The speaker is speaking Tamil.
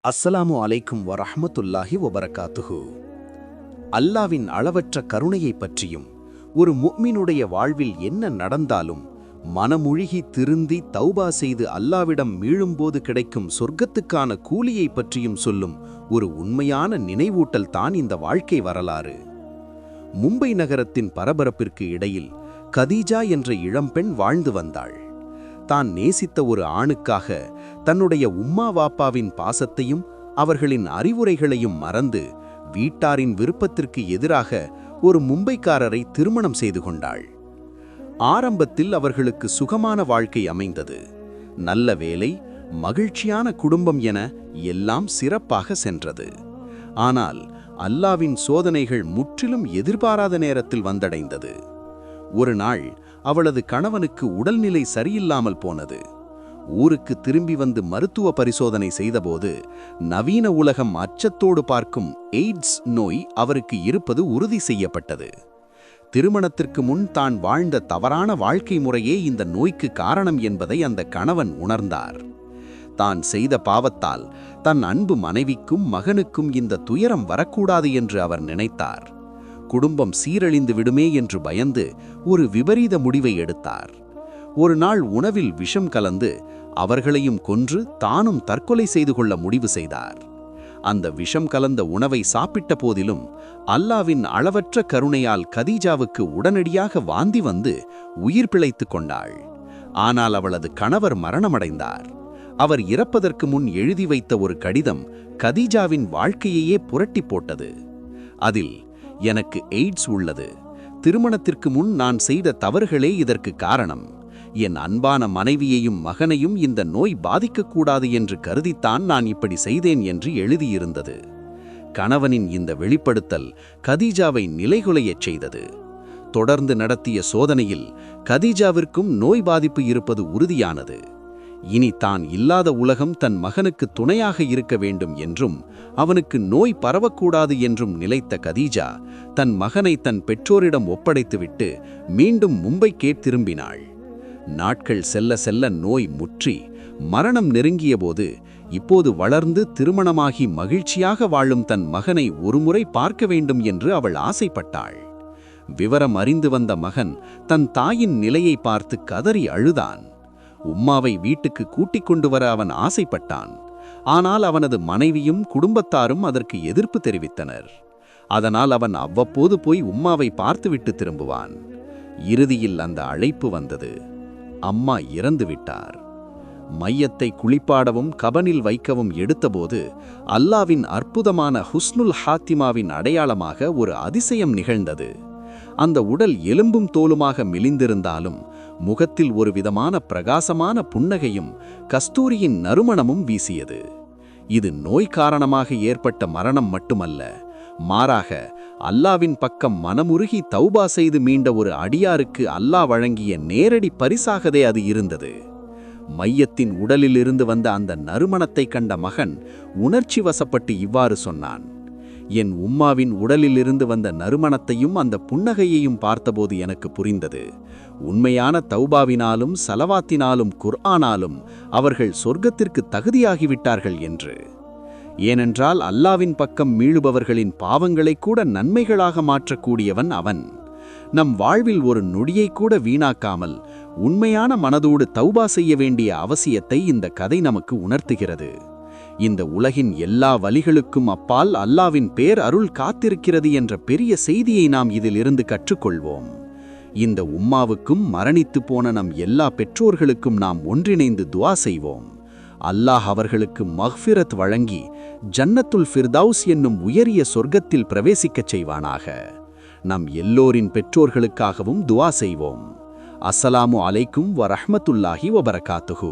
அஸ்ஸலாமு அலைக்கும் வரஹ்மத்துல்லாஹி வபரகாத்துஹு. அல்லாவின் அளவற்ற கருணையைப் பற்றியும் ஒரு முஃமினுடைய வாழ்வில் என்ன நடந்தாலும் மனமுழுகி திருந்தி தௌபா செய்து அல்லாவிடம் மீளும்போது கிடைக்கும் சொர்க்கத்துக்கான கூலியைப் பற்றியும் சொல்லும் ஒரு உண்மையான நினைவூட்டல் தான் இந்த வாழ்க்கை வரலாறு. மும்பை நகரத்தின் பரபரப்பிற்கு இடையில் கதீஜா என்ற இளம்பெண் வாழ்ந்து வந்தாள். தான் நேசித்த ஒரு ஆணுக்காக தன்னுடைய உம்மா வாப்பாவின் பாசத்தையும் அவர்களின் அறிவுரைகளையும் மறந்து வீட்டாரின் விருப்பத்திற்கு எதிராக ஒரு மும்பைக்காரரை திருமணம் செய்து கொண்டாள். ஆரம்பத்தில் அவர்களுக்கு சுகமான வாழ்க்கை அமைந்தது. நல்ல வேலை, மகிழ்ச்சியான குடும்பம் என எல்லாம் சிறப்பாக சென்றது. ஆனால் அல்லாவின் சோதனைகள் முற்றிலும் எதிர்பாராத நேரத்தில் வந்தடைந்தது. ஒரு நாள் அவளது கணவனுக்கு உடல்நிலை சரியில்லாமல் போனது. ஊருக்கு திரும்பி வந்து மருத்துவ பரிசோதனை செய்தபோது நவீன உலகம் அச்சத்தோடு பார்க்கும் எய்ட்ஸ் நோய் அவருக்கு இருப்பது உறுதி செய்யப்பட்டது. திருமணத்திற்கு முன் தான் வாழ்ந்த தவறான வாழ்க்கை முறையே இந்த நோய்க்கு காரணம் என்பதை அந்த கணவன் உணர்ந்தார். தான் செய்த பாவத்தால் தன் அன்பு மனைவிக்கும் மகனுக்கும் இந்த துயரம் வரக்கூடாது என்று அவர் நினைத்தார். குடும்பம் சீரழிந்து விடுமே என்று பயந்து ஒரு விபரீத முடிவை எடுத்தார். ஒரு நாள் உணவில் விஷம் கலந்து அவர்களையும் கொன்று தானும் தற்கொலை செய்து கொள்ள முடிவு செய்தார். அந்த விஷம் கலந்த உணவை சாப்பிட்ட போதிலும் அல்லாவின் அளவற்ற கருணையால் கதீஜாவுக்கு உடனடியாக வாந்தி வந்து உயிர் பிழைத்துக் கொண்டாள். ஆனால் அவளது கணவர் மரணமடைந்தார். அவர் இறப்பதற்கு முன் எழுதி வைத்த ஒரு கடிதம் கதீஜாவின் வாழ்க்கையையே புரட்டி போட்டது. அதில், எனக்கு எய்ட்ஸ் உள்ளது. திருமணத்திற்கு முன் நான் செய்த தவறுகளே இதற்கு காரணம். என் அன்பான மனைவியையும் மகனையும் இந்த நோய் பாதிக்கக்கூடாது என்று கருதித்தான் நான் இப்படி செய்தேன் என்று எழுதியிருந்தது. கணவனின் இந்த வெளிப்படுத்தல் கதீஜாவை நிலைகுலையச் செய்தது. தொடர்ந்து நடத்திய சோதனையில் கதீஜாவிற்கும் நோய் பாதிப்பு இருப்பது உறுதியானது. இனி தான் இல்லாத உலகம் தன் மகனுக்கு துணையாக இருக்க வேண்டும் என்றும் அவனுக்கு நோய் பரவக்கூடாது என்றும் நிலைத்த கதீஜா தன் மகனை தன் பெற்றோரிடம் ஒப்படைத்துவிட்டு மீண்டும் மும்பைக்கே திரும்பினாள். நாட்கள் செல்ல செல்ல நோய் முற்றி மரணம் நெருங்கியபோது இப்போது வளர்ந்து திருமணமாகி மகிழ்ச்சியாக வாழும் தன் மகனை ஒருமுறை பார்க்க வேண்டும் என்று அவள் ஆசைப்பட்டாள். விவரம் அறிந்து வந்த மகன் தன் தாயின் நிலையை பார்த்து கதறி அழுதான். உம்மாவை வீட்டுக்கு கூட்டிக் கொண்டு வர அவன் ஆசைப்பட்டான். ஆனால் அவனது மனைவியும் குடும்பத்தாரும் அதற்கு எதிர்ப்பு தெரிவித்தனர். அதனால் அவன் அவ்வப்போது போய் உம்மாவை பார்த்துவிட்டு திரும்புவான். இறுதியில் அந்த அழைப்பு வந்தது. அம்மா இறந்துவிட்டார். மையத்தை குளிப்பாடவும் கபனில் வைக்கவும் எடுத்தபோது அல்லாவின் அற்புதமான ஹுஸ்னுல் ஹாத்திமாவின் அடையாளமாக ஒரு அதிசயம் நிகழ்ந்தது. அந்த உடல் எலும்பும் தோலுமாக மெலிந்திருந்தாலும் முகத்தில் ஒரு விதமான பிரகாசமான புன்னகையும் கஸ்தூரியின் நறுமணமும் வீசியது. இது நோய் காரணமாக ஏற்பட்ட மரணம் மட்டுமல்ல, மாறாக அல்லாவின் பக்கம் மனமுருகி தௌபா செய்து மீண்ட ஒரு அடியாருக்கு அல்லாஹ் வழங்கிய நேரடி பரிசாகவே அது இருந்தது. மையத்தின் உடலிலிருந்து வந்த அந்த நறுமணத்தை கண்ட மகன் உணர்ச்சி வசப்பட்டு இவ்வாறு சொன்னான், என் உம்மாவின் உடலிலிருந்து வந்த நறுமணத்தையும் அந்த புன்னகையையும் பார்த்தபோது எனக்கு புரிந்தது, உண்மையான தௌபாவினாலும் சலவாத்தினாலும் குர்ஆனாலும் அவர்கள் சொர்க்கத்திற்கு தகுதியாகிவிட்டார்கள் என்று. ஏனென்றால் அல்லாவின் பக்கம் மீளுபவர்களின் பாவங்களை கூட நன்மைகளாக மாற்றக்கூடியவன் அவன். நம் வாழ்வில் ஒரு நொடியை கூட வீணாக்காமல் உண்மையான மனதோடு தௌபா செய்ய வேண்டிய அவசியத்தை இந்த கதை நமக்கு உணர்த்துகிறது. இந்த உலகின் எல்லா வழிகளுக்கும் அப்பால் அல்லாவின் பேர் அருள் காத்திருக்கிறது என்ற பெரிய செய்தியை நாம் இதிலிருந்து கற்றுக்கொள்வோம். இந்த உம்மாவுக்கும் மரணித்து போன நம் எல்லா பெற்றோர்களுக்கும் நாம் ஒன்றிணைந்து துஆ செய்வோம். அல்லாஹ் அவர்களுக்கு மஃபிரத் வழங்கி ஜன்னத்துல் ஃபிர்தௌஸ் என்னும் உயரிய சொர்க்கத்தில் பிரவேசிக்கச் செய்வானாக. நம் எல்லோரின் பெற்றோர்களுக்காகவும் துஆ செய்வோம். அஸ்ஸலாமு அலைக்கும் வரஹ்மத்துல்லாஹி வபரகாத்துஹு.